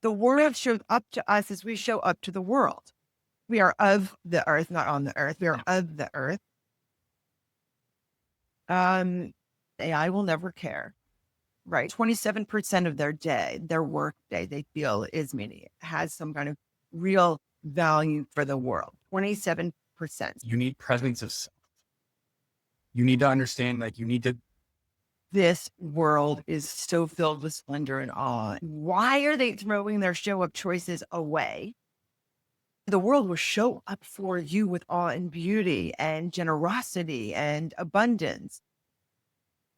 The world shows up to us as we show up to the world. We are of the earth, not on the earth. We are of the earth. AI will never care, right? 27% of their day, their work day, they feel is meaning, has some kind of real value for the world. 27%. You need presence of self. You need to understand, like, you need to. This world is so filled with splendor and awe. Why are they throwing their show up choices away? The world will show up for you with awe and beauty and generosity and abundance.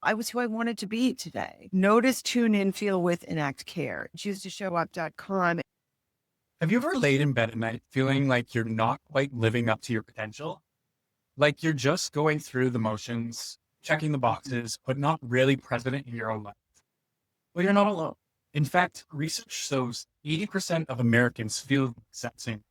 I was who I wanted to be today. Notice, tune in, feel with, enact care. Choose to show up.com. Have you ever laid in bed at night feeling like you're not quite living up to your potential? Like you're just going through the motions, checking the boxes, but not really present in your own life? Well, you're not alone. In fact, research shows 80% of Americans feel the exact same.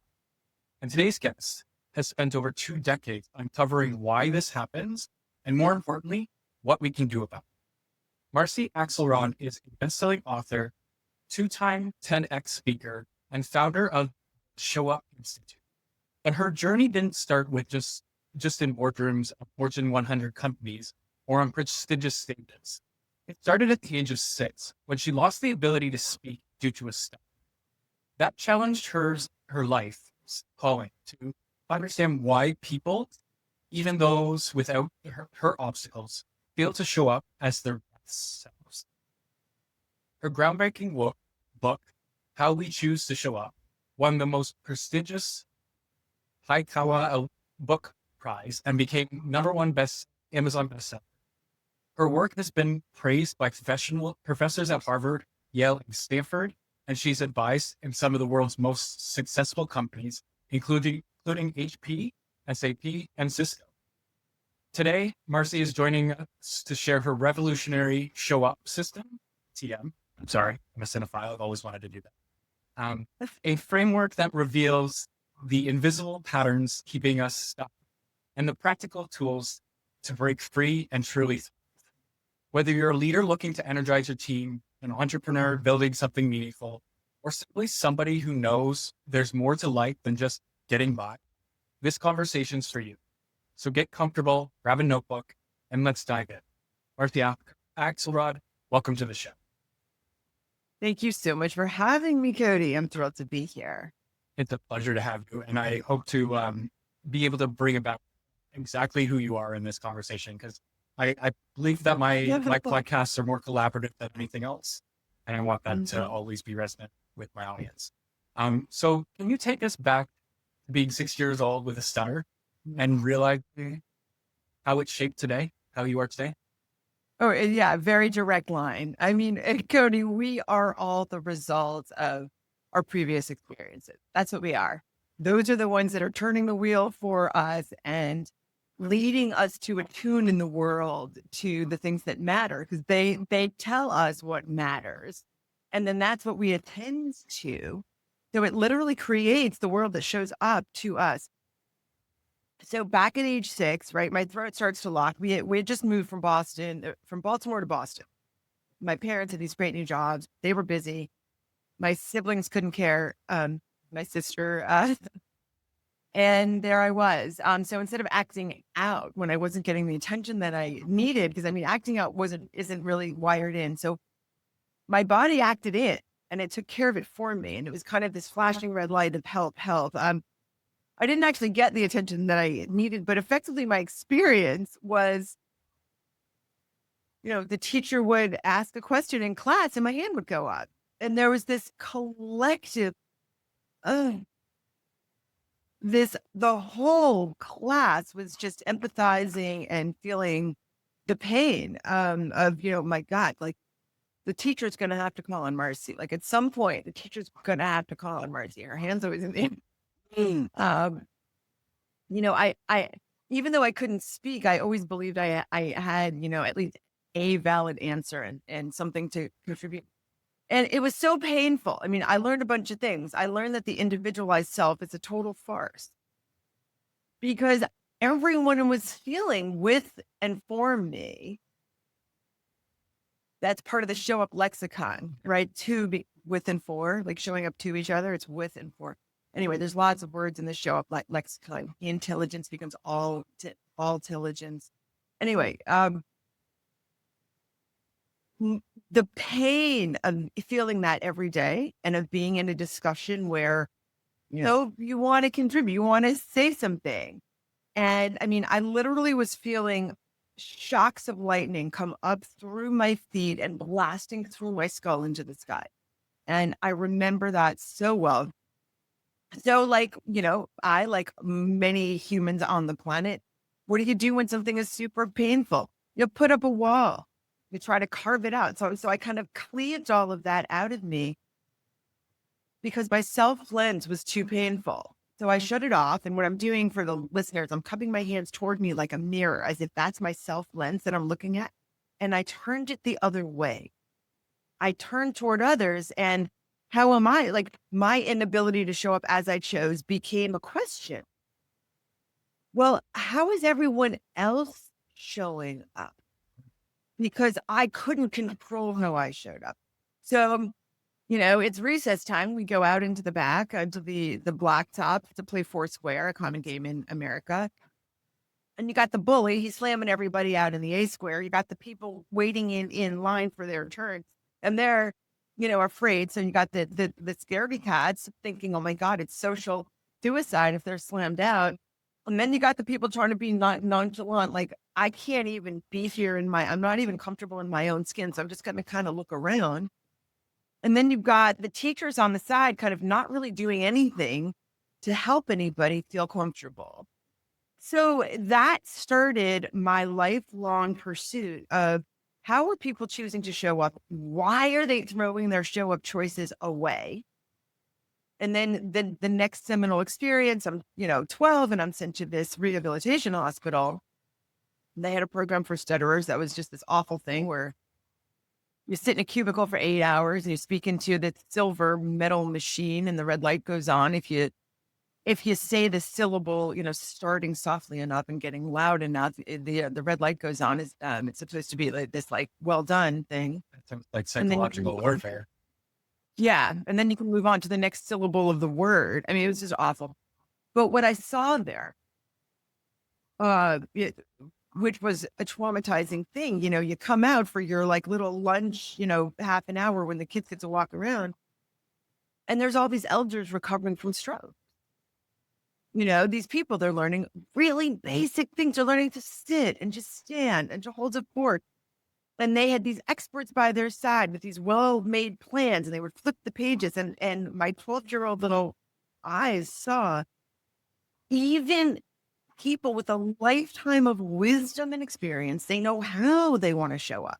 And today's guest has spent over 2 decades uncovering why this happens, and more importantly, what we can do about it. Marcy Axelrod is a best-selling author, 2-time 10X speaker, and founder of Show Up Institute. And her journey didn't start with just in boardrooms of Fortune 100 companies or on prestigious stages. It started at the age of 6 when she lost the ability to speak due to a stutter. That challenged her life's calling to understand why people, even those without her obstacles, fail to show up as their best selves. Her groundbreaking book, How We Choose to Show Up, won the most prestigious Haikawa Book Prize and became #1 Amazon bestseller. Her work has been praised by professors at Harvard, Yale, and Stanford, and she's advised in some of the world's most successful companies, including HP, SAP, and Cisco. Today, Marcy is joining us to share her revolutionary Show Up system, TM. I'm sorry, I'm a cinephile. I've always wanted to do that. A framework that reveals the invisible patterns keeping us stuck and the practical tools to break free and truly thrive. Whether you're a leader looking to energize your team, an entrepreneur building something meaningful, or simply somebody who knows there's more to life than just getting by, this conversation's for you. So get comfortable, grab a notebook, and let's dive in. Marcy Axelrod, welcome to the show. Thank you so much for having me, Cody. I'm thrilled to be here. It's a pleasure to have you. And I hope to be able to bring about exactly who you are in this conversation, because I believe that my podcasts are more collaborative than anything else. And I want that to always be resonant with my audience. So can you take us back to being 6 years old with a stutter and realizing how it's shaped today, how you are today? Oh, yeah, very direct line. I mean, Cody, we are all the results of our previous experiences. That's what we are. Those are the ones that are turning the wheel for us and leading us to attune in the world to the things that matter, because they tell us what matters. And then that's what we attend to. So it literally creates the world that shows up to us. So back at age 6, right, my throat starts to lock. We had just moved from Baltimore to Boston. My parents had these great new jobs. They were busy. My siblings couldn't care. My sister, and there I was. So instead of acting out when I wasn't getting the attention that I needed, because I mean, acting out isn't really wired in. So my body acted in, and it took care of it for me. And it was kind of this flashing red light of help, help. I didn't actually get the attention that I needed, but effectively my experience was, the teacher would ask a question in class and my hand would go up. And there was this collective, the whole class was just empathizing and feeling the pain of, my God, like the teacher's going to have to call on Marcy. Like at some point, the teacher's going to have to call on Marcy. Her hand's always in the air. I even though I couldn't speak, I always believed I had, at least a valid answer and something to contribute. And it was so painful. I mean, I learned a bunch of things. I learned that the individualized self is a total farce because everyone was feeling with and for me. That's part of the show up lexicon, right? To with and for, like showing up to each other. It's with and for. Anyway, there's lots of words in the show up, like lexicon. Intelligence becomes all intelligence. Anyway, the pain of feeling that every day and of being in a discussion where, you want to contribute, you want to say something. And I mean, I literally was feeling shocks of lightning come up through my feet and blasting through my skull into the sky. And I remember that so well. So, like, I, like many humans on the planet, what do you do when something is super painful? You put up a wall, you try to carve it out. So I kind of cleaved all of that out of me because my self lens was too painful. So I shut it off. And what I'm doing for the listeners, I'm cupping my hands toward me like a mirror, as if that's my self lens that I'm looking at. And I turned it the other way. I turned toward others, and how am I? Like, my inability to show up as I chose became a question. Well, how is everyone else showing up? Because I couldn't control how I showed up. So, it's recess time. We go out into the back, to the blacktop to play Foursquare, a common game in America. And you got the bully, he's slamming everybody out in the A square. You got the people waiting in line for their turn. And they're, afraid. So you got the scaredy cats thinking, oh my God, it's social suicide if they're slammed out. And then you got the people trying to be nonchalant, like, I can't even be here I'm not even comfortable in my own skin. So I'm just going to kind of look around. And then you've got the teachers on the side kind of not really doing anything to help anybody feel comfortable. So that started my lifelong pursuit of, how are people choosing to show up? Why are they throwing their show up choices away? And then the next seminal experience, I'm, 12 and I'm sent to this rehabilitation hospital. They had a program for stutterers. That was just this awful thing where you sit in a cubicle for 8 hours and you speak into the silver metal machine and the red light goes on. If you say the syllable, starting softly enough and getting loud enough, the red light goes on. It's supposed to be like this, like, well done thing. That sounds like And then psychological warfare. yeah. And then you can move on to the next syllable of the word. I mean, it was just awful. But what I saw there, which was a traumatizing thing, you come out for your like little lunch, half an hour when the kids get to walk around. And there's all these elders recovering from stroke. These people, they're learning really basic things. They're learning to sit and just stand and to hold a fork. And they had these experts by their side with these well-made plans, and they would flip the pages. And my 12-year-old little eyes saw even people with a lifetime of wisdom and experience. They know how they want to show up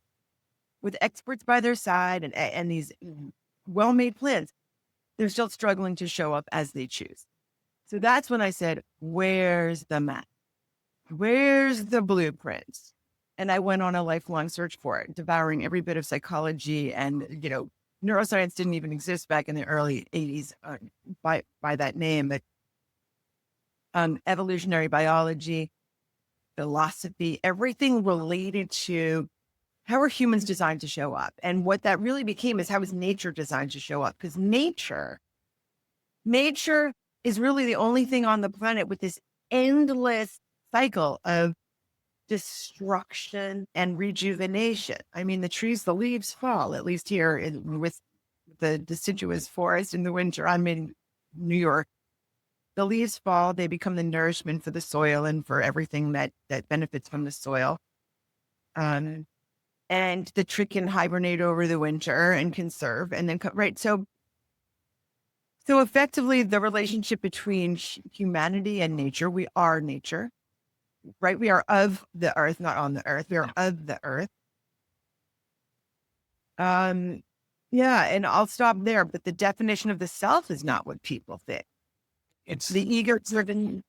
with experts by their side and these well-made plans. They're still struggling to show up as they choose. So that's when I said, where's the map? Where's the blueprints? And I went on a lifelong search for it, devouring every bit of psychology. And, neuroscience didn't even exist back in the early 80s by that name, but evolutionary biology, philosophy, everything related to how are humans designed to show up. And what that really became is, how is nature designed to show up? Because nature is really the only thing on the planet with this endless cycle of destruction and rejuvenation. I mean, the trees, the leaves fall, at least here with the deciduous forest in the winter. I'm in New York. The leaves fall, they become the nourishment for the soil and for everything that benefits from the soil. And the tree can hibernate over the winter and conserve and then right. So effectively, the relationship between humanity and nature, we are nature, right? We are of the earth, not on the earth. We are of the earth. Yeah, and I'll stop there. But the definition of the self is not what people think. It's the ego-driven,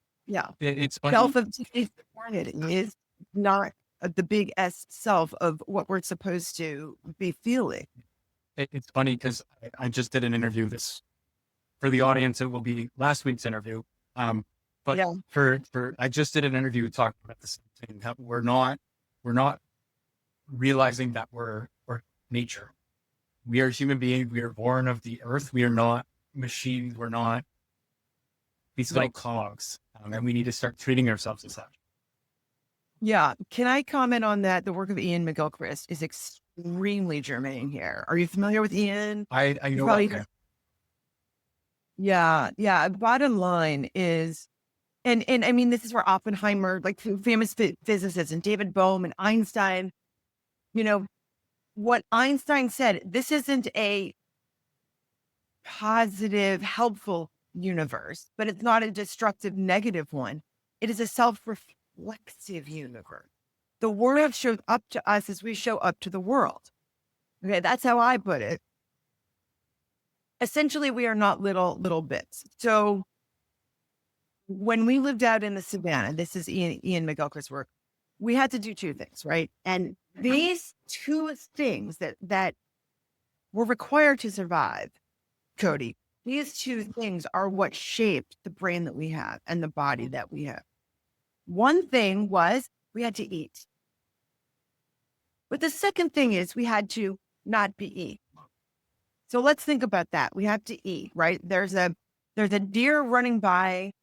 it's self of today's planet is not the big S self of what we're supposed to be feeling. It's funny because I just did an interview for the audience. It will be last week's interview. But I just did an interview talking about the same thing, that we're not realizing that we're nature. We are human beings. We are born of the earth. We are not machines. We're not these little cogs. And we need to start treating ourselves as such. Yeah. Can I comment on that? The work of Ian McGilchrist is extremely germane here. Are you familiar with Ian? I You know probably, what. yeah. Yeah. Bottom line is, and I mean, this is where Oppenheimer, like famous physicists, and David Bohm and Einstein, you know, what Einstein said, this isn't a positive, helpful universe, but it's not a destructive, negative one. It is a self-reflexive universe. The world shows up to us as we show up to the world. Okay, that's how I put it. Essentially, we are not little bits. So when we lived out in the savannah, this is Ian McGilchrist's work, we had to do two things, right? And these two things that were required to survive, Cody, these two things are what shaped the brain that we have and the body that we have. One thing was we had to eat. But the second thing is we had to not be eaten. So let's think about that. We have to eat, right? There's a deer running by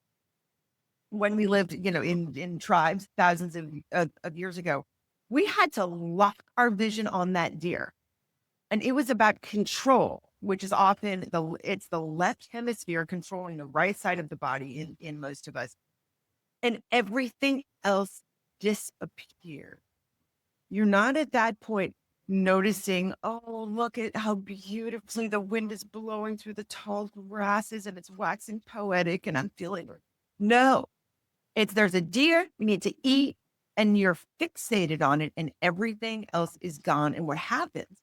when we lived, in tribes thousands of years ago. We had to lock our vision on that deer. And it was about control, which is often it's the left hemisphere controlling the right side of the body in most of us. And everything else disappeared. You're not at that point noticing, oh, look at how beautifully the wind is blowing through the tall grasses and it's waxing poetic and I'm feeling it. No, there's a deer, we need to eat, and you're fixated on it and everything else is gone. And what happens?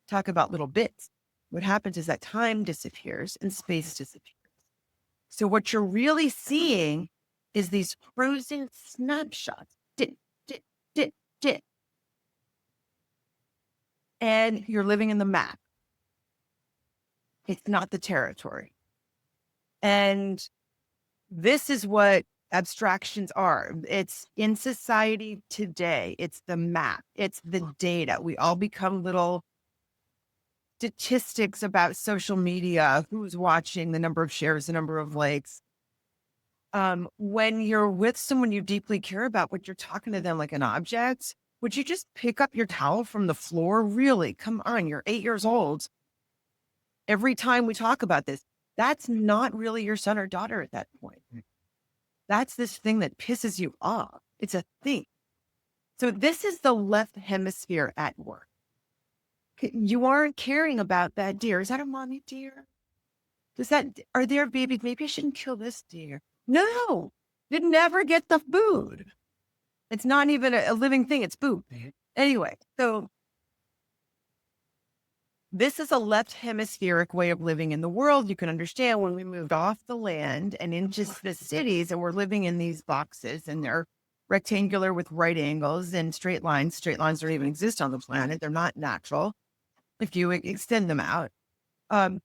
Talk about little bits. What happens is that time disappears and space disappears. So what you're really seeing is these frozen snapshots. Dit, dit, dit, dit. And you're living in the map. It's not the territory. And this is what abstractions are. It's in society today. It's the map. It's the data. We all become little statistics about social media, who's watching, the number of shares, the number of likes. When you're with someone you deeply care about, what you're talking to them like an object, would you just pick up your towel from the floor? Really? Come on, you're 8 years old. Every time we talk about this, that's not really your son or daughter at that point. That's this thing that pisses you off. It's a thing. So this is the left hemisphere at work. You aren't caring about that deer. Is that a mommy deer? Are there babies? Maybe I shouldn't kill this deer. No, it never get the food. It's not even a living thing. It's food. Anyway, so this is a left hemispheric way of living in the world. You can understand when we moved off the land and into the cities and we're living in these boxes and they're rectangular with right angles and straight lines. Straight lines don't even exist on the planet. They're not natural if you extend them out. So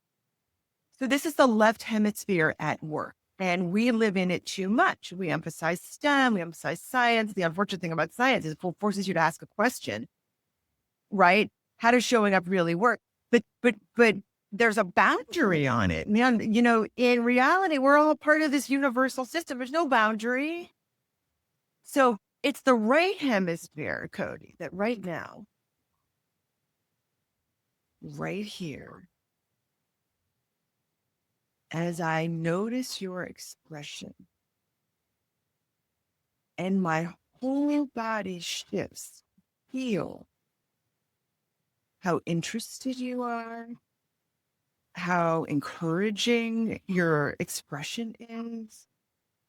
this is the left hemisphere at work, and we live in it too much. We emphasize STEM, we emphasize science. The unfortunate thing about science is it forces you to ask a question, right? How does showing up really work? But there's a boundary on it. Man, in reality, we're all part of this universal system. There's no boundary. So it's the right hemisphere, Cody, that right now, right here, as I notice your expression and my whole body shifts, feel how interested you are, how encouraging your expression is.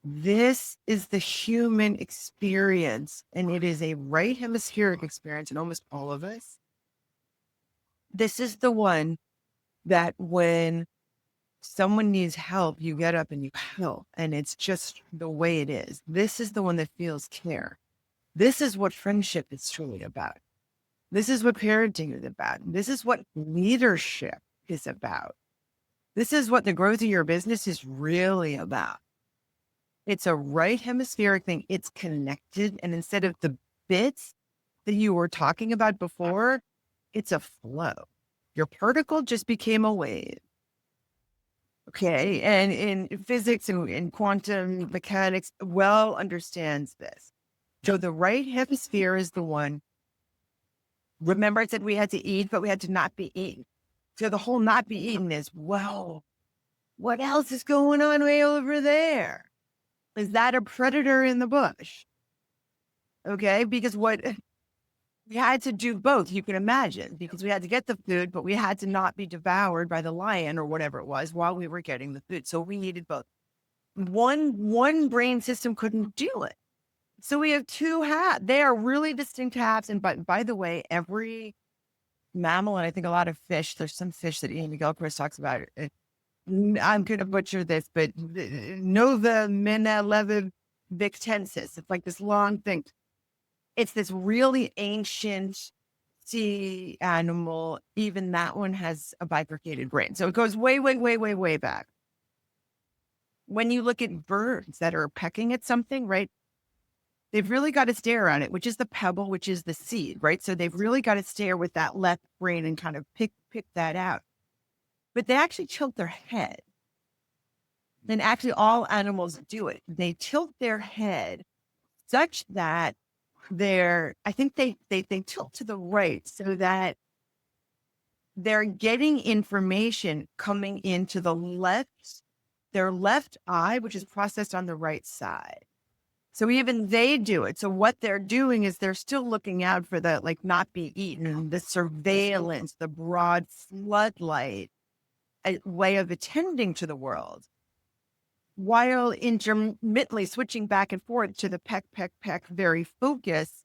This is the human experience, and it is a right hemispheric experience in almost all of us. This is the one that when someone needs help, you get up and you help, and it's just the way it is. This is the one that feels care. This is what friendship is truly about. This is what parenting is about. This is what leadership is about. This is what the growth of your business is really about. It's a right hemispheric thing. It's connected. And instead of the bits that you were talking about before, it's a flow. Your particle just became a wave. Okay. And in physics and in quantum mechanics, well understands this. So the right hemisphere is the one. Remember, I said we had to eat, but we had to not be eaten. So the whole not be eaten is, well, what else is going on way over there? Is that a predator in the bush? Okay. Because what we had to do both, you can imagine, because we had to get the food, but we had to not be devoured by the lion or whatever it was while we were getting the food. So we needed both. One brain system couldn't do it. So we have two halves. They are really distinct halves. And by the way, every mammal, and I think a lot of fish, there's some fish that Ian McGilchrist talks about. I'm going to butcher this, but Nova Menelevic Victensis. It's like this long thing. It's this really ancient sea animal. Even that one has a bifurcated brain. So it goes way, way, way, way, way back. When you look at birds that are pecking at something, right? They've really got to stare on it, which is the pebble, which is the seed, right? So they've really got to stare with that left brain and kind of pick that out. But they actually tilt their head. And actually all animals do it. They tilt their head such that I think they tilt to the right so that they're getting information coming into their left eye, which is processed on the right side. So even they do it. So what they're doing is they're still looking out for the, like, not be eaten, the surveillance, the broad floodlight, a way of attending to the world, while intermittently switching back and forth to the peck, peck, peck, very focused.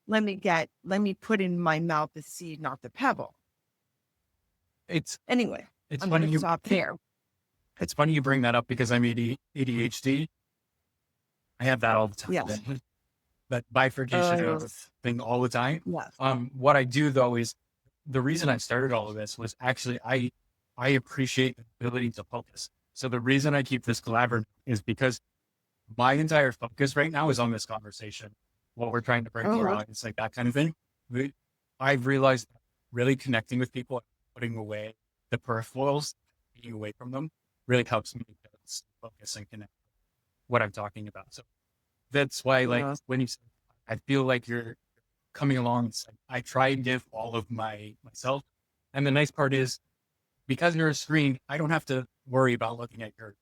Let me put in my mouth the seed, not the pebble. Anyway, It's I'm funny going to stop there. It's funny you bring that up because I'm ADHD. I have that all the time. Yes. That bifurcation thing all the time. Yes. What I do though is the reason I started all of this was actually I appreciate the ability to focus. So the reason I keep this collaborative is because my entire focus right now is on this conversation, what we're trying to bring to our audience, like that kind of thing. I've realized really connecting with people, putting away the peripherals, being away from them, really helps me focus and connect with what I'm talking about. So that's why, like, when you say, I feel like you're coming along, I try and give all of myself. And the nice part is, because you're a screen, I don't have to worry about looking at your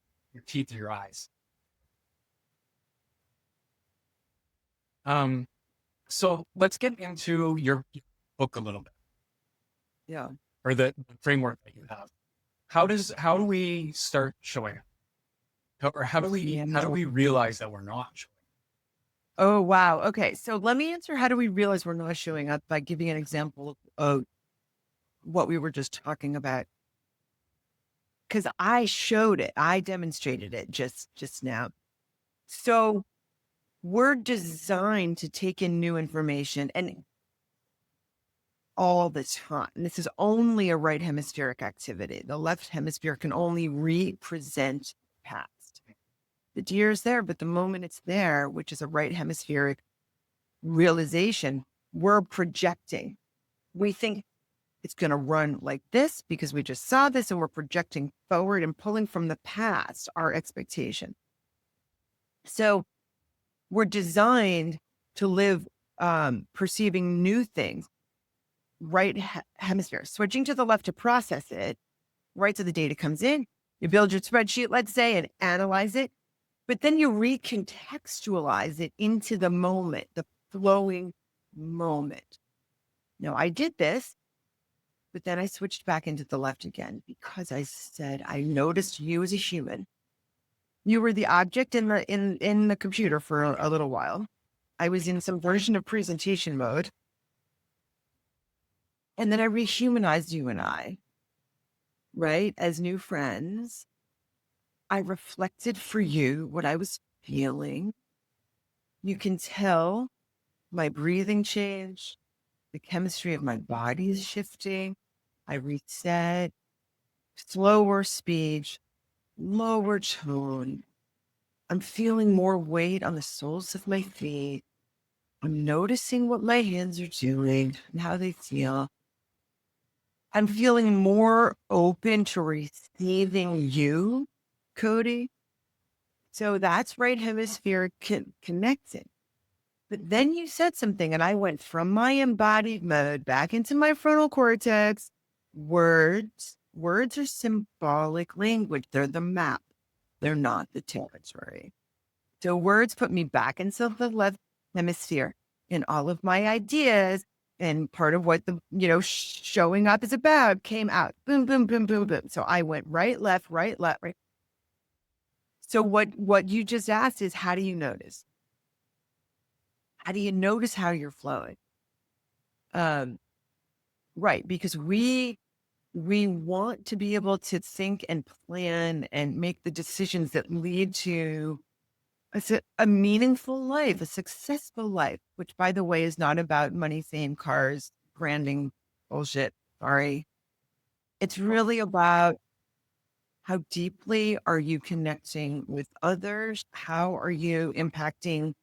teeth or your eyes. So let's get into your book a little bit. Yeah. Or the framework that you have. How do we start showing up? Or how do we realize that we're not showing up? Oh, wow. Okay. So let me answer, how do we realize we're not showing up, by giving an example of what we were just talking about. Because I showed it. I demonstrated it just now. So we're designed to take in new information and all the time. This is only a right hemispheric activity. The left hemisphere can only represent the past. The deer is there, but the moment it's there, which is a right hemispheric realization, we're projecting. We think it's going to run like this because we just saw this, and we're projecting forward and pulling from the past our expectation. So we're designed to live perceiving new things. Right hemisphere, switching to the left to process it, right? So the data comes in, you build your spreadsheet, let's say, and analyze it, but then you recontextualize it into the moment, the flowing moment. Now, I did this, but then I switched back into the left again because I said, I noticed you as a human. You were the object in the computer for a little while. I was in some version of presentation mode. And then I rehumanized you and I, right? As new friends. I reflected for you what I was feeling. You can tell my breathing changed. The chemistry of my body is shifting. I reset, slower speech, lower tone. I'm feeling more weight on the soles of my feet. I'm noticing what my hands are doing and how they feel. I'm feeling more open to receiving you, Cody. So that's right hemisphere connected. But then you said something, and I went from my embodied mode back into my frontal cortex. Words are symbolic language. They're the map. They're not the territory. So words put me back into the left hemisphere, and all of my ideas and part of what the, showing up is about came out. Boom, boom, boom, boom, boom. So I went right, left, right, left, right. So what you just asked is, how do you notice? How do you notice how you're flowing? Right, because we want to be able to think and plan and make the decisions that lead to a meaningful life, a successful life, which, by the way, is not about money, fame, cars, branding bullshit. Sorry. It's really about how deeply are you connecting with others? How are you impacting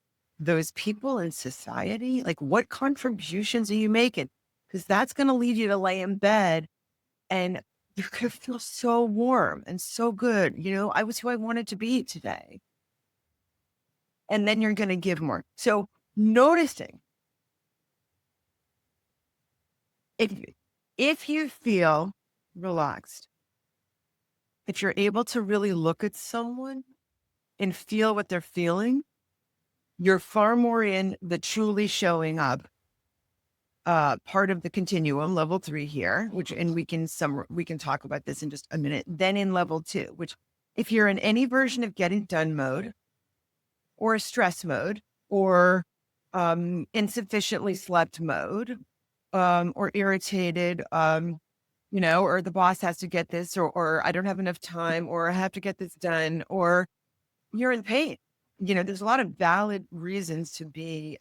those people in society? Like, what contributions are you making? Because that's going to lead you to lay in bed and you're going to feel so warm and so good. I was who I wanted to be today. And then you're going to give more. So noticing if you feel relaxed, if you're able to really look at someone and feel what they're feeling, you're far more in the truly showing up part of the continuum, level 3 here, and we can talk about this in just a minute. Then in level 2, which if you're in any version of getting done mode or a stress mode or insufficiently slept mode or irritated, or the boss has to get this, or I don't have enough time, or I have to get this done, or you're in pain. There's a lot of valid reasons to be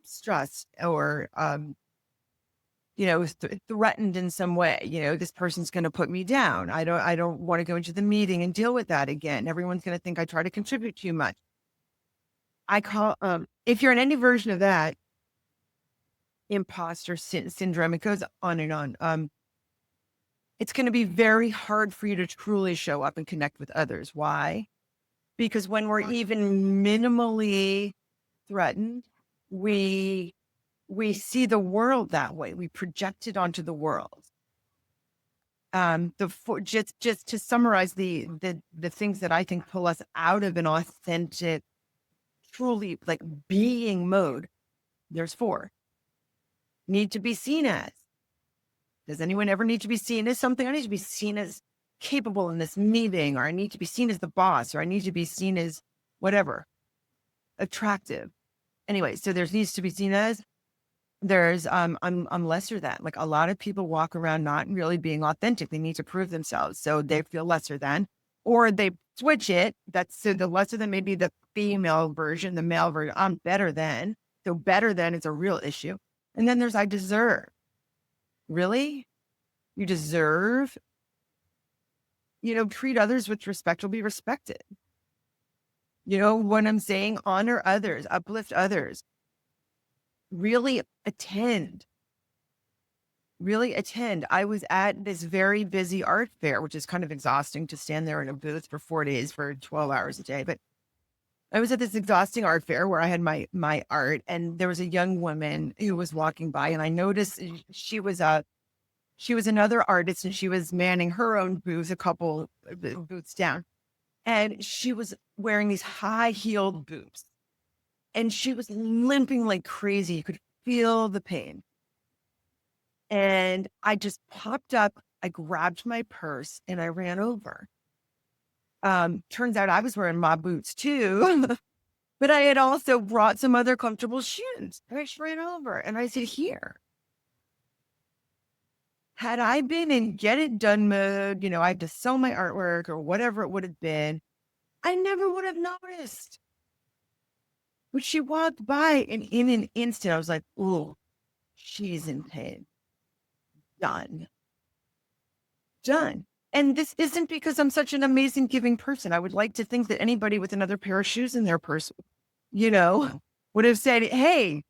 stressed or, threatened in some way. This person's going to put me down. I don't want to go into the meeting and deal with that again. Everyone's going to think I try to contribute too much. I call, if you're in any version of that, imposter syndrome, it goes on and on. It's going to be very hard for you to truly show up and connect with others. Why? Because when we're even minimally threatened, we see the world that way. We project it onto the world. Just to summarize the things that I think pull us out of an authentic, truly like being mode, there's 4. Need to be seen as. Does anyone ever need to be seen as something? I need to be seen as capable in this meeting, or I need to be seen as the boss, or I need to be seen as whatever, attractive. Anyway, so there's needs to be seen as. There's I'm lesser than. Like, a lot of people walk around not really being authentic. They need to prove themselves, so they feel lesser than, or they switch it. That's so the lesser than maybe the female version, the male version. I'm better than. So better than is a real issue. And then there's I deserve. Really? You deserve, treat others with respect, will be respected. When I'm saying honor others, uplift others, really attend. I was at this very busy art fair, which is kind of exhausting to stand there in a booth for 4 days for 12 hours a day. But I was at this exhausting art fair where I had my art, and there was a young woman who was walking by, and I noticed she was another artist, and she was manning her own booth a couple booths down. And she was wearing these high-heeled boots. And she was limping like crazy. You could feel the pain. And I just popped up. I grabbed my purse and I ran over. Turns out I was wearing my boots too. But I had also brought some other comfortable shoes. And I just ran over and I said, here. Had I been in get it done mode, I had to sell my artwork or whatever it would have been, I never would have noticed. But she walked by, and in an instant, I was like, oh, she's in pain. Done. And this isn't because I'm such an amazing giving person. I would like to think that anybody with another pair of shoes in their purse, would have said, hey,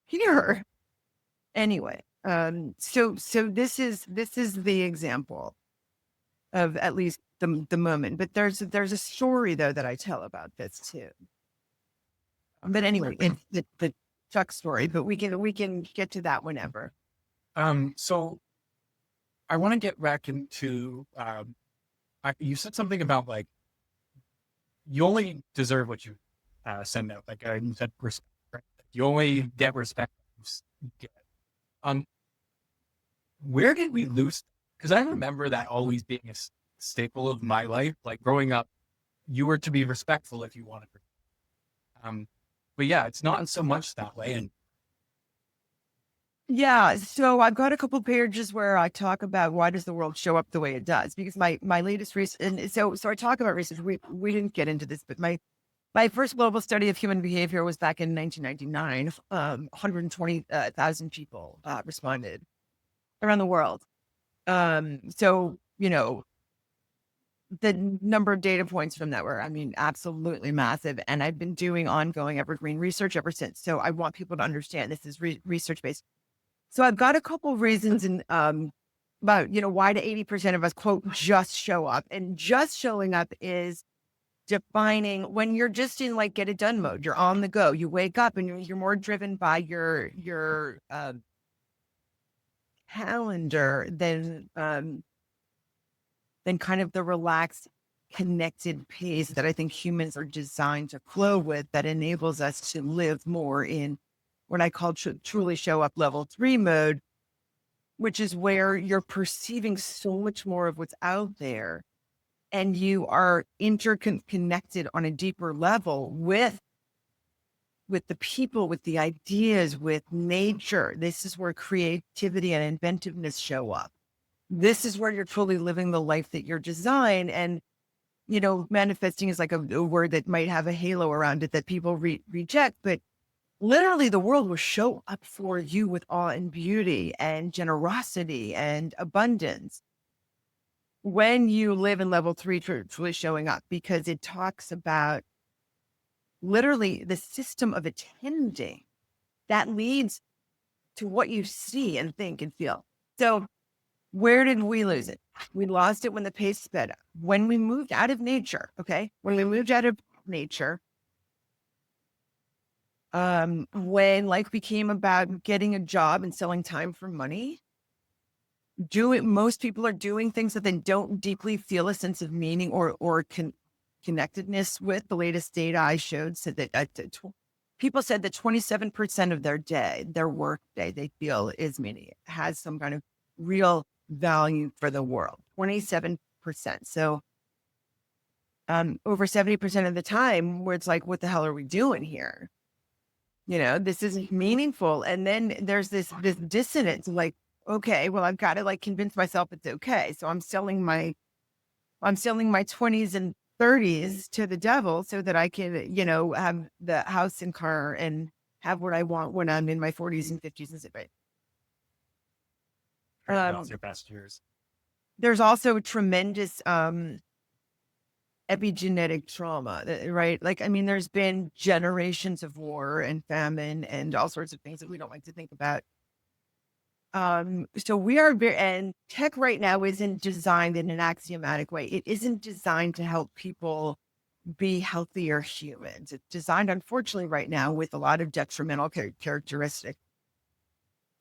here. Anyway, So this is the example of at least the moment. But there's a story though that I tell about this too. But anyway, it's the Chuck story. But we can get to that whenever. So I want to get back into, you said something about like, you only deserve what you send out. Like you said, respect, right? You only get respect. You get. Um, where did we lose? Because I remember that always being a staple of my life. Like growing up, you were to be respectful if you wanted. But yeah, it's not so much that way. And Yeah, so I've got a couple pages where I talk about why does the world show up the way it does? Because my latest research, and so I talk about research. We didn't get into this, but my first global study of human behavior was back in 1999. 120,000 people responded around the world. So the number of data points from that were, I mean, absolutely massive. And I've been doing ongoing evergreen research ever since. So I want people to understand this is research based. So I've got a couple reasons in about why do 80% of us quote just show up, and just showing up is defining when you're just in like get it done mode. You're on the go. You wake up and you're more driven by your calendar than kind of the relaxed, connected pace that I think humans are designed to flow with, that enables us to live more in what I call truly show up level 3 mode, which is where you're perceiving so much more of what's out there and you are interconnected on a deeper level with the people, with the ideas, with nature. This is where creativity and inventiveness show up. This is where you're truly living the life that you're designed. And manifesting is like a word that might have a halo around it that people reject, but literally the world will show up for you with awe and beauty and generosity and abundance when you live in level 3, truly showing up, because it talks about literally the system of attending that leads to what you see and think and feel. So where did we lose it? We lost it when the pace sped up, when we moved out of nature. Okay. When we moved out of nature, when life became about getting a job and selling time for money, most people are doing things that they don't deeply feel a sense of meaning or connectedness with. The latest data I showed said that people said that 27% of their work day, they feel is meaning, has some kind of real value for the world. 27%. So over 70% of the time where it's like, what the hell are we doing here? This isn't meaningful. And then there's this dissonance, like, okay, well, I've got to like convince myself it's okay. So I'm selling my 20s and 30s to the devil so that I can, have the house and car and have what I want when I'm in my 40s and 50s and 60s. those your best years. There's also tremendous epigenetic trauma, right? Like, I mean, there's been generations of war and famine and all sorts of things that we don't like to think about. So we are and tech right now isn't designed in an axiomatic way. It isn't designed to help people be healthier humans. It's designed, unfortunately, right now with a lot of detrimental characteristics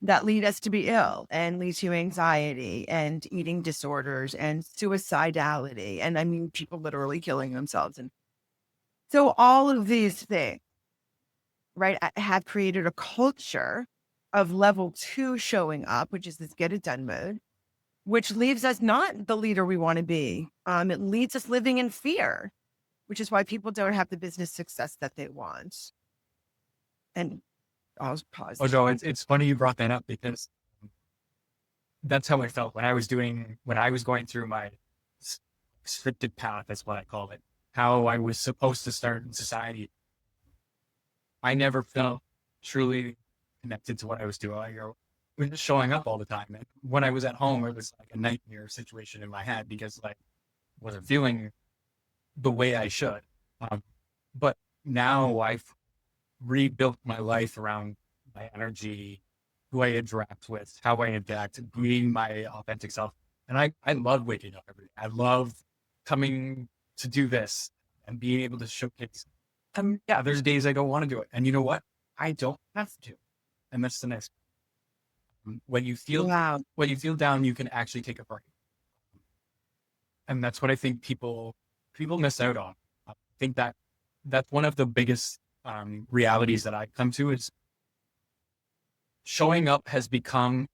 that lead us to be ill and lead to anxiety and eating disorders and suicidality. And I mean, people literally killing themselves. And so all of these things, right, have created a culture of level 2 showing up, which is this get it done mode, which leaves us not the leader we want to be. It leads us living in fear, which is why people don't have the business success that they want. And I'll pause. Oh no, it's funny you brought that up because that's how I felt when I was going through my scripted path, that's what I call it, how I was supposed to start in society. I never felt truly connected to what I was doing. I was just showing up all the time. And when I was at home, it was like a nightmare situation in my head because like I wasn't feeling the way I should. But now I've rebuilt my life around my energy, who I interact with, how I adapt, being my authentic self. And I love waking up every day. I love coming to do this and being able to showcase. Yeah, there's days I don't want to do it. And you know what? I don't have to. And that's the nice. When you feel Wow. when you feel down, you can actually take a break. And that's what I think people miss out on. I think that's one of the biggest realities that I come to is showing up has become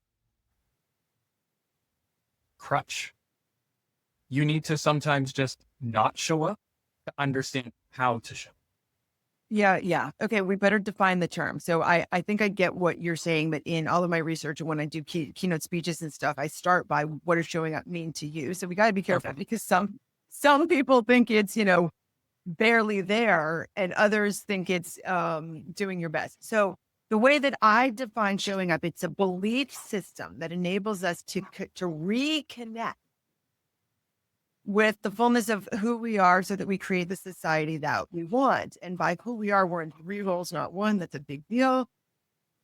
crutch. You need to sometimes just not show up to understand how to show up. Yeah, yeah. Okay, we better define the term. So I think I get what you're saying, but in all of my research and when I do keynote speeches and stuff, I start by what does showing up mean to you? So we got to be careful Okay. because some people think it's, barely there and others think it's doing your best. So the way that I define showing up, it's a belief system that enables us to reconnect with the fullness of who we are so that we create the society that we want. And by who we are, we're in 3 roles, not 1. That's a big deal.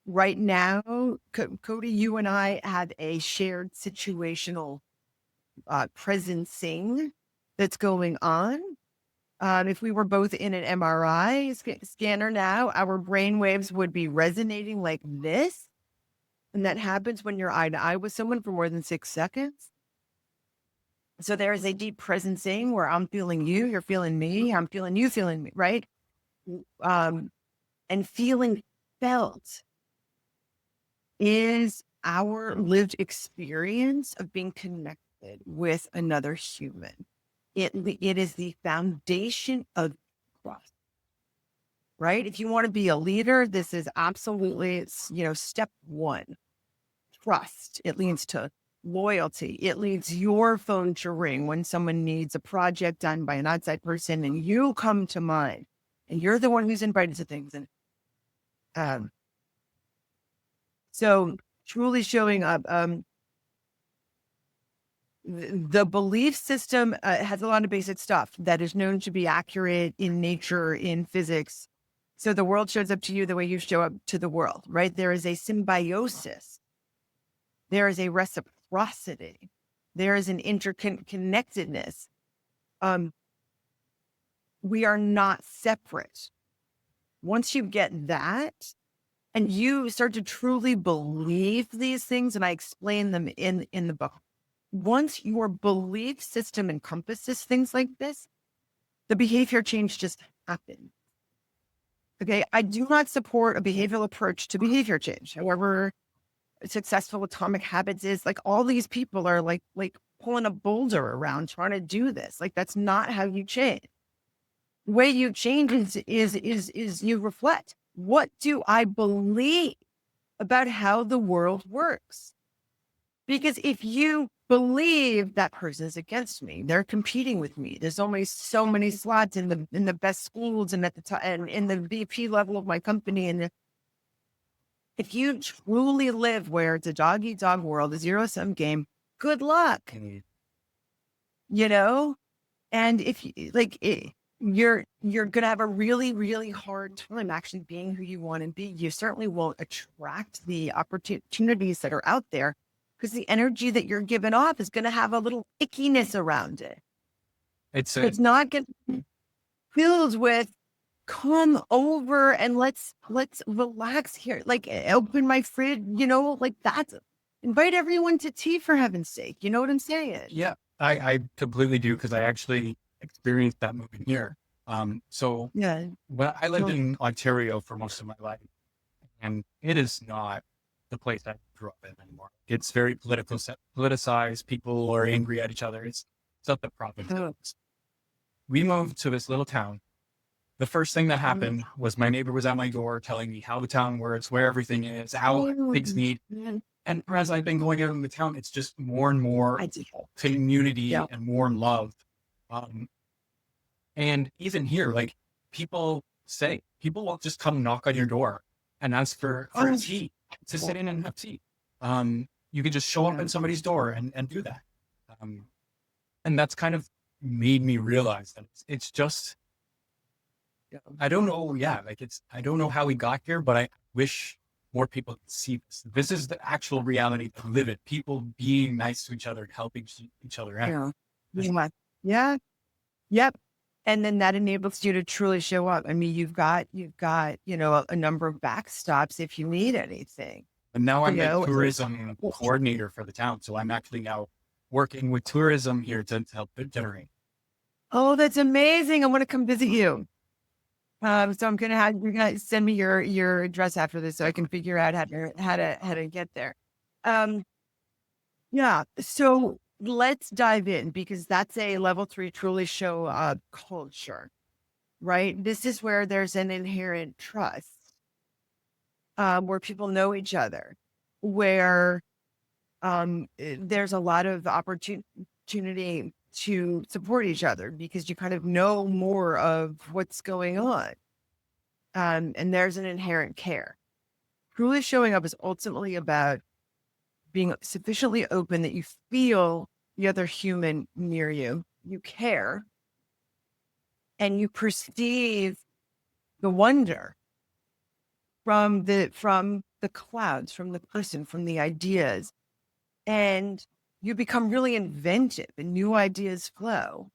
Right now, Cody, you and I have a shared situational presencing that's going on. If we were both in an MRI scanner now, our brain waves would be resonating like this. And that happens when you're eye to eye with someone for more than 6 seconds. So there is a deep presencing where I'm feeling you, you're feeling me, I'm feeling you, feeling me, right? And feeling felt is our lived experience of being connected with another human. It is the foundation of trust, right? If you want to be a leader, this is absolutely, step 1, trust. It leads to loyalty. It leads your phone to ring when someone needs a project done by an outside person and you come to mind and you're the one who's invited to things. And so truly showing up, the belief system has a lot of basic stuff that is known to be accurate in nature, in physics. So the world shows up to you the way you show up to the world, right? There is a symbiosis. There is a reciprocity. There is an interconnectedness. We are not separate. Once you get that and you start to truly believe these things, and I explain them in the book, once your belief system encompasses things like this, the behavior change just happens. Okay. I do not support a behavioral approach to behavior change. However successful Atomic Habits is, like, all these people are like pulling a boulder around trying to do this. Like, that's not how you change. The way you change is you reflect. What do I believe about how the world works? Because if you believe that person is against me, they're competing with me. There's only so many slots in the best schools and at the top and in the VP level of my company. And if you truly live where it's a dog eat dog world, a 0-sum game, good luck. And if you're going to have a really, really hard time actually being who you want to be. You certainly won't attract the opportunities that are out there because the energy that you're giving off is going to have a little ickiness around it. It's not going to be filled with, come over and let's relax here. Like, open my fridge, that's, invite everyone to tea for heaven's sake. You know what I'm saying? Yeah, I completely do because I actually experienced that moving here. So Yeah. when I lived in Ontario for most of my life, and it is not the place I grew up in anymore. It's very politicized. People are angry at each other. It's not the province. We moved to this little town. The first thing that happened was my neighbor was at my door telling me how the town works, where everything is, how things need. And as I've been going out in the town, it's just more and more community and more love. And even here, like, people will just come knock on your door and ask for tea, to sit in and have tea. You can just show up at somebody's door and do that. And that's kind of made me realize that it's just, I don't know. Yeah. Like, I don't know how we got here, but I wish more people can see this. This is the actual reality to live it. People being nice to each other and helping each other out. Yeah. Yeah. Yeah. Yep. And then that enables you to truly show up. I mean, you've got, a number of backstops if you need anything, And now you I'm a know. tourism coordinator for the town. So I'm actually now working with tourism here to help generate. Oh, that's amazing. I want to come visit you. So you're gonna send me your address after this so I can figure out how to get there. Um, yeah. So let's dive in because that's a level 3 truly show up culture, right? This is where there's an inherent trust, where people know each other, where there's a lot of opportunity to support each other because you kind of know more of what's going on. And there's an inherent care. Truly showing up is ultimately about being sufficiently open that you feel the other human near you, you care, and you perceive the wonder from the clouds, from the person, from the ideas, and you become really inventive and new ideas flow,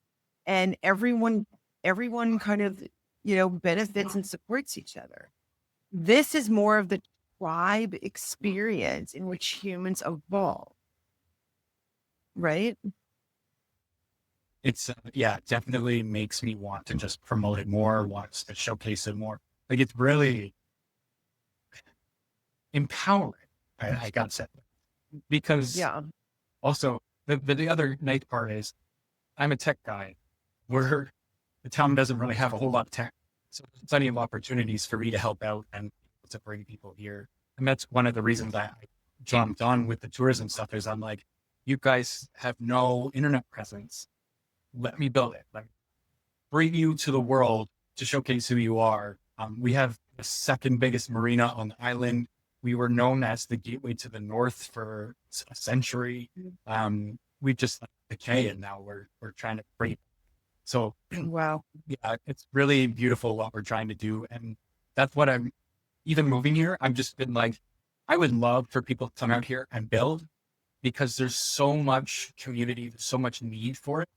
and everyone kind of benefits and supports each other. This is more of the tribe experience in which humans evolve, right? It's, yeah, it definitely makes me want to just promote it more, want to showcase it more. Like it's really empowering. I got to say, because Yeah. also the other nice part is I'm a tech guy. Where the town doesn't really have a whole lot of tech. So there's plenty of opportunities for me to help out and to bring people here. And that's one of the reasons I jumped on with the tourism stuff is I'm like, you guys have no internet presence. Let me build it. Let me bring you to the world to showcase who you are. We have the second biggest marina on the island. We were known as the gateway to the north for a century. We just decay, and now we're trying to bring. So Wow. yeah, it's really beautiful what we're trying to do, and that's what I'm. Even moving here, I've just been like, I would love for people to come out here and build because there's so much community, there's so much need for it,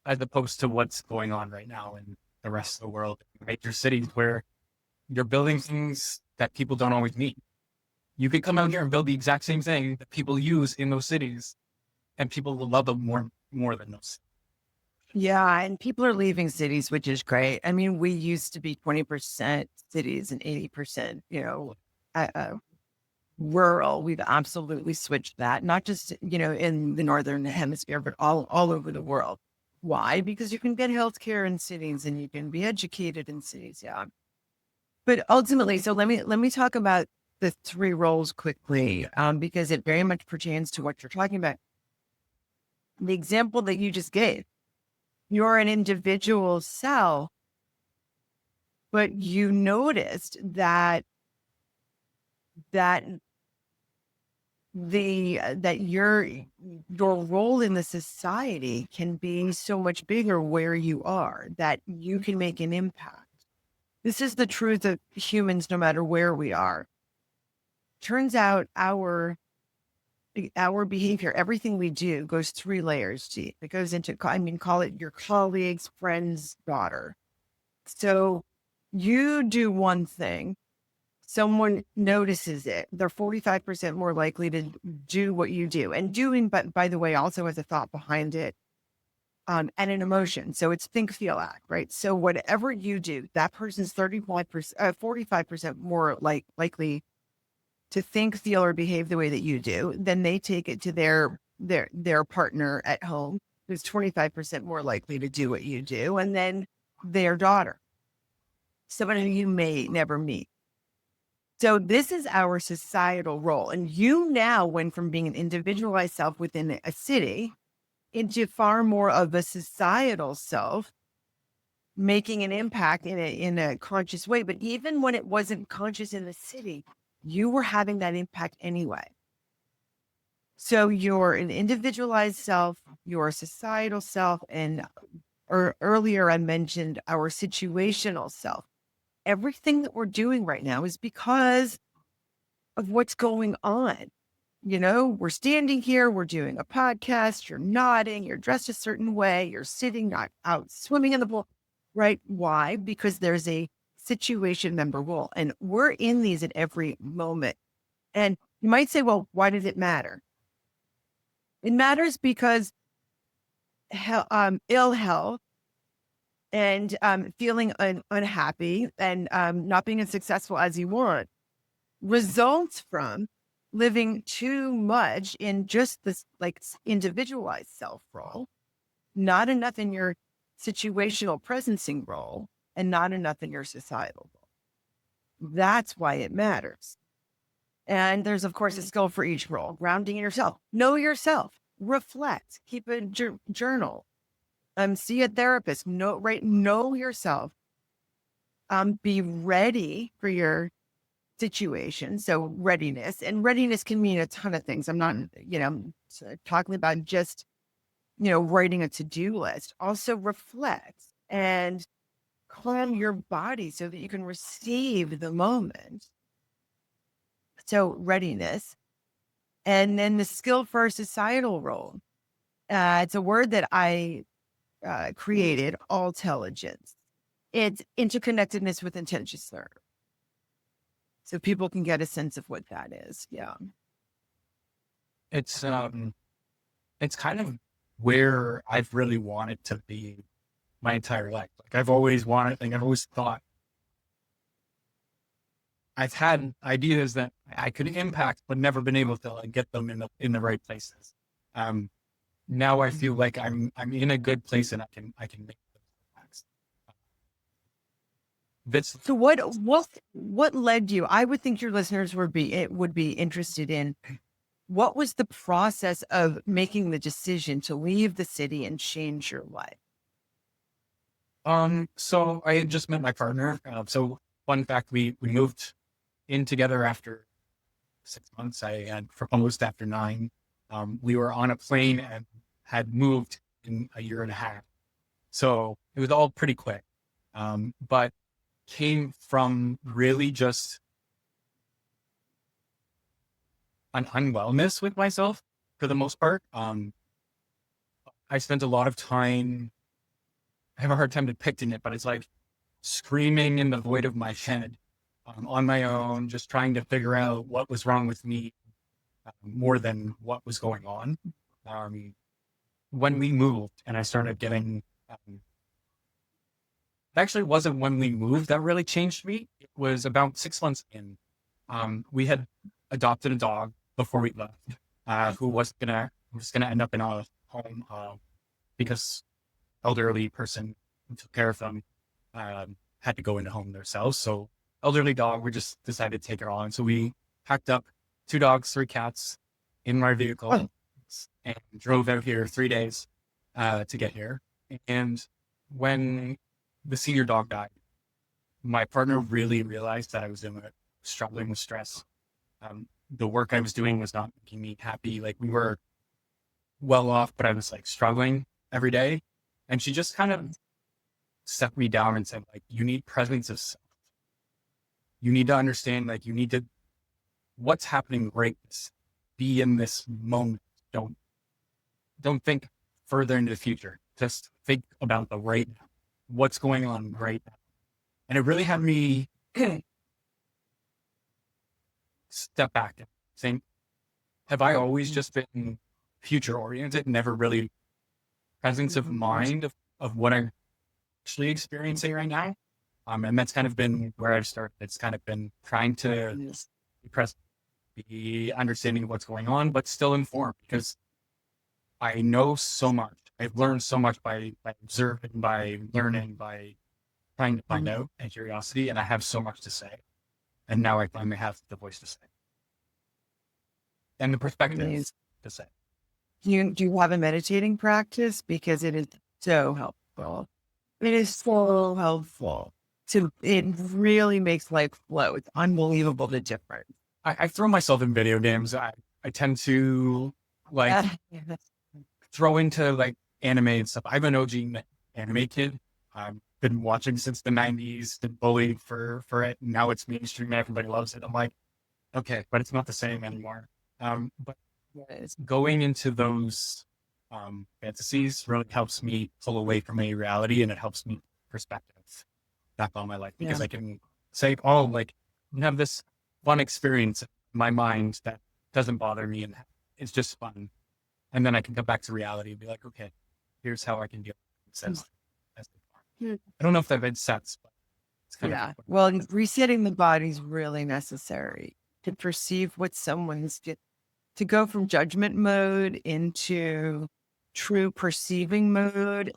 as opposed to what's going on right now in the rest of the world, major cities where you're building things that people don't always need. You could come out here and build the exact same thing that people use in those cities, and people will love them more than those. Yeah, and people are leaving cities, which is great. I mean, we used to be 20% cities and 80%, rural. We've absolutely switched that, not just, in the northern hemisphere, but all over the world. Why? Because you can get healthcare in cities and you can be educated in cities. Yeah. But ultimately, so let me talk about the 3 roles quickly, because it very much pertains to what you're talking about. The example that you just gave, you're an individual self, but you noticed that that your role in the society can be so much bigger where you are, that you can make an impact. This is the truth of humans, no matter where we are. Turns out our behavior, everything we do goes 3 layers deep. It goes into, call it your colleagues, friends, daughter. So you do one thing, someone notices it. They're 45% more likely to do what you do. And doing, but by the way, also has a thought behind it, and an emotion. So it's think, feel, act, right? So whatever you do, that person's 45% more likely to think, feel, or behave the way that you do. Then they take it to their partner at home, who's 25% more likely to do what you do, and then their daughter, someone who you may never meet. So this is our societal role. And you now went from being an individualized self within a city into far more of a societal self, making an impact in a conscious way. But even when it wasn't conscious in the city, you were having that impact anyway. So you're an individualized self, you're a societal self, and or earlier I mentioned our situational self. Everything that we're doing right now is because of what's going on. You know, we're standing here, we're doing a podcast, you're nodding, you're dressed a certain way, you're sitting, not out swimming in the pool, right? Why? Because there's a situation member role, and we're in these at every moment. And you might say, well, why does it matter? It matters because ill health and feeling unhappy and not being as successful as you want results from living too much in just this like individualized self role, not enough in your situational presencing role, and not enough in your societal role. That's why it matters. And there's, of course, a skill for each role. Grounding yourself, know yourself, reflect, keep a journal, see a therapist, know yourself, be ready for your situation. So readiness, and readiness can mean a ton of things. I'm not, talking about just, writing a to-do list. Also reflect and calm your body so that you can receive the moment. So readiness. And then the skill for a societal role. It's a word that I created, intelligence. It's interconnectedness with intention serve. So people can get a sense of what that is. Yeah. It's kind of where I've really wanted to be my entire life. Like I've always wanted, like I've always thought I've had ideas that I could impact, but never been able to like, get them in the right places. Now I feel like I'm in a good place and I can make those impacts. So what led you? I would think your listeners would be interested in what was the process of making the decision to leave the city and change your life? So I had just met my partner. So fun fact, we moved in together after 6 months. I had proposed after 9. We were on a plane and had moved in a year and a half. So it was all pretty quick. But came from really just an unwellness with myself for the most part. I spent a lot of time, I have a hard time depicting it, but it's like screaming in the void of my head on my own, just trying to figure out what was wrong with me more than what was going on. When we moved and I started getting, it actually wasn't when we moved that really changed me. It was about 6 months in. We had adopted a dog before we left, who was gonna end up in a home because elderly person who took care of them had to go into home themselves. So elderly dog, we just decided to take her on. So we packed up 2 dogs, 3 cats in my vehicle and drove out here 3 days to get here. And when the senior dog died, my partner really realized that I was struggling with stress. The work I was doing was not making me happy. Like we were well off, but I was like struggling every day. And she just kind of set me down and said, like, you need presence of self. You need to understand, like, you need to, what's happening right now. Be in this moment. Don't think further into the future. Just think about the right now. What's going on right now. And it really had me step back and think, have I always just been future oriented, never really presence of mind of what I'm actually experiencing right now? And that's kind of been where I've started. It's kind of been trying to be present, be understanding what's going on, but still informed because I know so much. I've learned so much by observing, by learning, by trying to find out and curiosity, and I have so much to say. And now I finally have the voice to say. And the perspective to say. Do you have a meditating practice? Because it is so helpful. It is so helpful. It really makes life flow. It's unbelievable the difference. I throw myself in video games. I tend to like throw into like anime and stuff. I'm an OG anime kid. I've been watching since the 90s, been bullied for it. And now it's mainstream. Everybody loves it. I'm like, Okay, but it's not the same anymore. But Yes. going into those fantasies really helps me pull away from a reality, and it helps me perspective back on my life, because Yeah. I can say, oh, like, have this fun experience in my mind that doesn't bother me, and it's just fun. And then I can come back to reality and be like, okay, here's how I can deal with it. Hmm. I don't know if that made sense, but it's kind of Yeah. Well, and resetting the body is really necessary to perceive what someone's to go from judgment mode into true perceiving mode.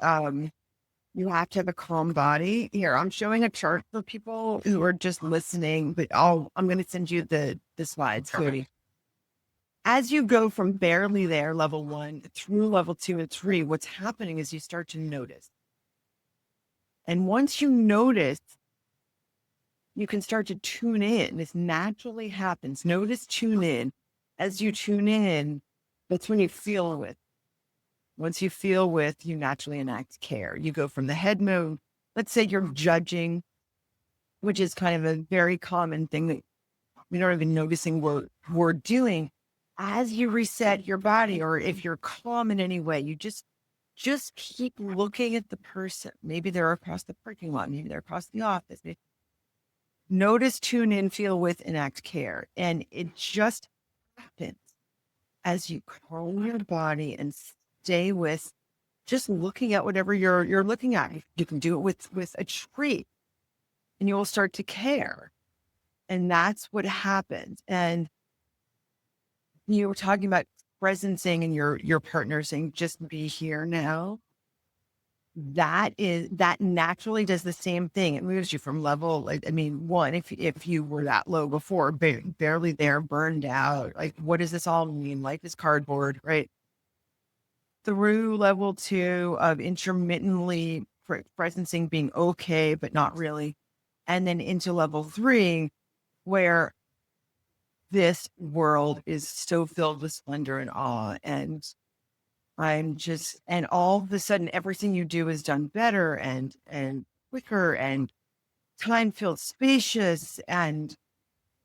You have to have a calm body. Here, I'm showing a chart for people who are just listening, but I'm going to send you the slides, Cody. As you go from barely there, level 1, through level 2 and 3, what's happening is you start to notice. And once you notice, you can start to tune in. This naturally happens. Notice, tune in. As you tune in, that's when you feel with. Once you feel with, you naturally enact care. You go from the head mode. Let's say you're judging, which is kind of a very common thing that we're not even noticing we're doing. As you reset your body, or if you're calm in any way, you just keep looking at the person. Maybe they're across the parking lot. Maybe they're across the office. Notice, tune in, feel with, enact care. And it just happens as you calm your body and stay with just looking at whatever you're looking at. You can do it with a tree, and you will start to care. And that's what happens. And you were talking about presencing and your partner saying, just be here now. That naturally does the same thing. It moves you from level, like, I mean, 1, if you were that low before, barely there, burned out, like, what does this all mean? Life is cardboard, right? Through level 2 of intermittently presencing being okay, but not really. And then into level 3, where this world is so filled with splendor and awe. And and all of a sudden, everything you do is done better and quicker, and time feels spacious. And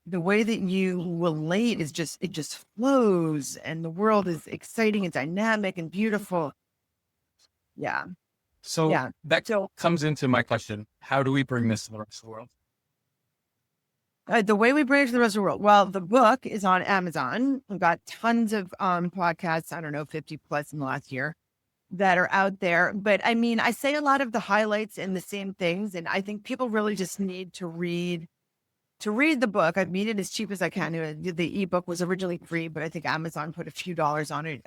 the way that you relate is it just flows, and the world is exciting and dynamic and beautiful. Yeah. so Yeah. that So comes into my question. How do we bring this to the rest of the world? the way we bring it to the rest of the world. Well, the book is on Amazon. We've got tons of podcasts. I don't know, 50 plus in the last year that are out there. But I mean, I say a lot of the highlights and the same things, and I think people really just need to read the book. I've made it as cheap as I can. The ebook was originally free, but I think Amazon put a few dollars on it.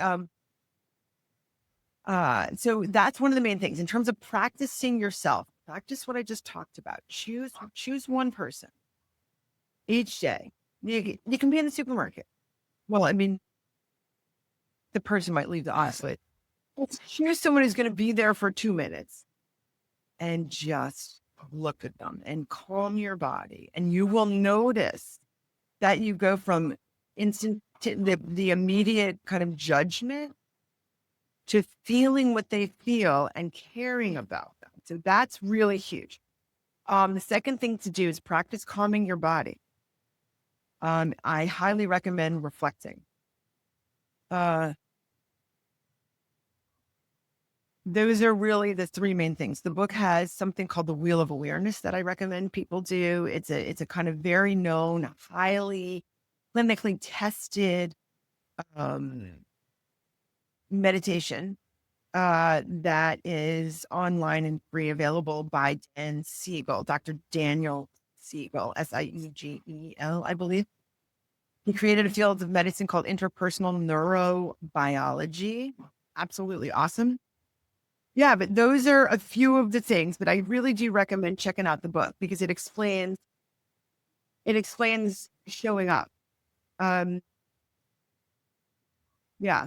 So that's one of the main things in terms of practicing yourself. Practice what I just talked about. Choose one person each day. You can be in the supermarket. Well, I mean, the person might leave the aisle, but let's choose someone who's going to be there for 2 minutes and just look at them and calm your body. And you will notice that you go from instant to the immediate kind of judgment to feeling what they feel and caring about them. So that's really huge. The second thing to do is practice calming your body. I highly recommend reflecting. Uh, those are really the 3 main things. The book has something called the Wheel of Awareness that I recommend people do. It's a kind of very known, highly clinically tested meditation that is online and free, available by Dr. Daniel Siegel, Siegel, I believe. He created a field of medicine called interpersonal neurobiology. Absolutely awesome. Yeah, but those are a few of the things, but I really do recommend checking out the book because it explains showing up. Um, yeah.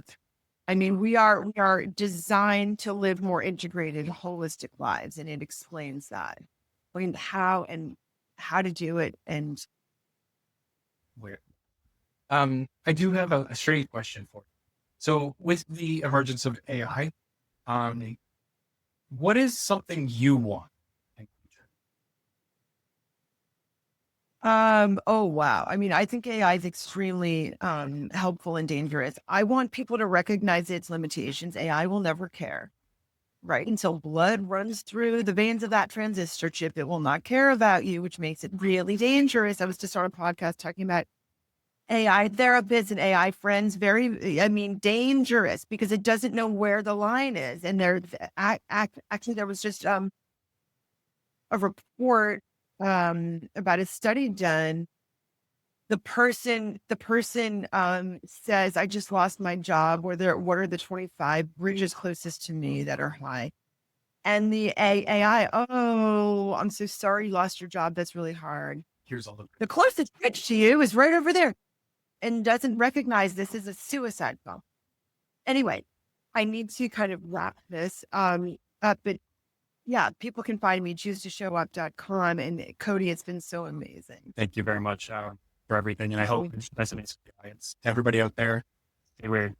I mean, we are designed to live more integrated, holistic lives, and it explains that. I mean, how to do it. And Weird. I do have a straight question for you. So, with the emergence of AI, um, what is something you want? Oh wow. I mean, I think AI is extremely helpful and dangerous. I want people to recognize its limitations. AI will never care, right? Until blood runs through the veins of that transistor chip, it will not care about you, which makes it really dangerous. I was just on a podcast talking about AI therapists and AI friends, very, I mean, dangerous because it doesn't know where the line is. And actually, there was just a report about a study done. The person says, I just lost my job. What are the 25 bridges closest to me that are high? And the AI, oh, I'm so sorry you lost your job. That's really hard. Here's all the The closest bridge to you is right over there and doesn't recognize this as a suicide bomb. Anyway, I need to kind of wrap this up, but yeah, people can find me choose2showup.com. And Cody, it's been so amazing. Thank you very much for everything. And I hope it's nice and to everybody out there. Stay weird.